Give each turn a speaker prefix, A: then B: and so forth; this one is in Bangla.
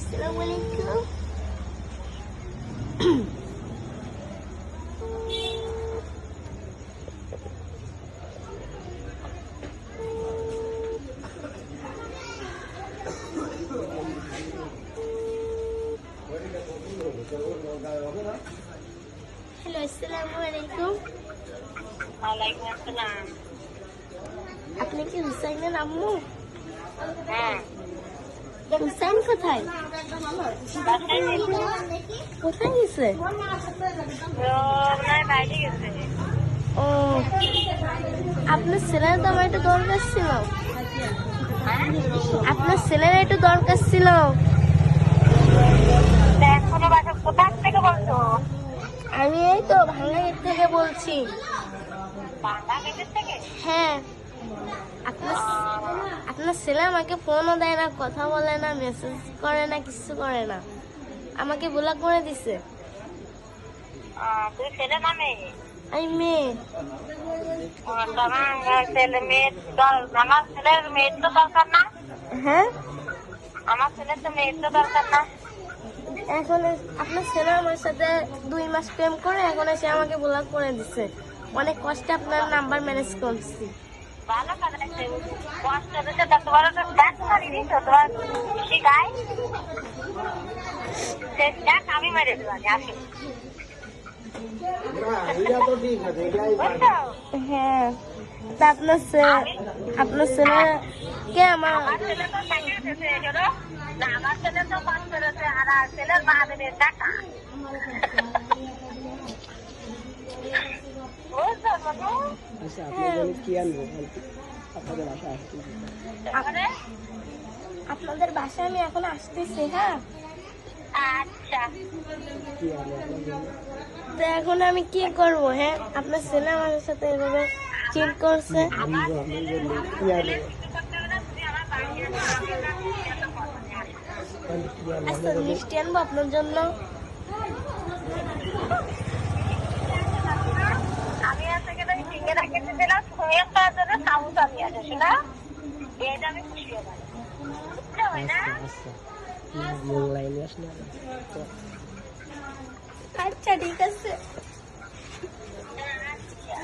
A: Assalamualaikum. Hello, Assalamualaikum.
B: Waalaikumsalam.
A: আপনি কি হুসাইনের আম্মু?
B: হ্যাঁ,
A: হুসাইন কোথায়?
B: বাসায় গেছে।
A: কোথায় গেছে?
B: তো ওনার বাইরে গেছে।
A: ও, আপনার ছেলের তো আমার একটু দরকার ছিল।
B: হ্যাঁ?
A: আপনার ছেলের একটু দরকার ছিল।
B: তা এখনো বাসা কোথা থেকে বলছো?
A: আমি এই তো ভাঙ্গাইয়ের থেকে বলছি।
B: বাংলাদেশের থেকে?
A: হ্যাঁ, আপনার আপনার ছেলে আমাকে ফোনও দেয় না, কথা বলে না, মেসেজ করে না, কিছু করে না, আমাকে ব্লক করে দিছে।
B: তুই ছেলে না মেয়ে?
A: আমি মেয়ে।
B: তোমার ছেলে মেয়ের আমার ছেলের মেয়ের তো দরকার না।
A: হ্যাঁ,
B: আমার ছেলের তো মেয়ের তো দরকার না।
A: এখন আপনার ছেলে আমার সাথে 2 মাস প্রেম করে এখন এসে আমাকে ব্লক করে দিছে। অনেক কষ্টে আপনার নাম্বার ম্যানেজ করছি।
B: ভালো কাজ আছে। কষ্ট হচ্ছে তা তোমার তো ব্যাগ মারিনি তো তোমার শিখাই। সে ব্যাগ আমি মেরে দিলাম আসি। বুঝছো?
A: হ্যাঁ, তা আপনার ছেলেকে আমার
B: আমার ছেলে তো টাকা দিয়েছে এজন্য। না আমার ছেলে তো কষ্ট করেছে আর ছেলের মা দেবে টাকা। বুঝছো বাবু? তারপরে?
A: আপনাদের বাসায় আমি এখন আসতেছি। হ্যাঁ,
B: আচ্ছা।
A: তো এখন আমি কি করব? হ্যাঁ, আপনার ছেলে আমাদের সাথে এভাবে চিট করছে।
B: আমার ছেলে কিছু করতে হবে না, তুমি আমার বাড়ি আসো, আমি ওনার সাথে এত কথা নিয়ে আসবো।
A: আচ্ছা, মিষ্টি আনবো আপনার জন্য।
B: আমি আজকে গেলে সিঙ্গেরা কেটে দিলাম, তুমি একটা জন্য সামুসা নিয়ে আসো শোনা। এটা আমি খুশি হলাম। বুঝতে হবে না?
A: আচ্ছা, ঠিক আছে।
B: আচ্ছা।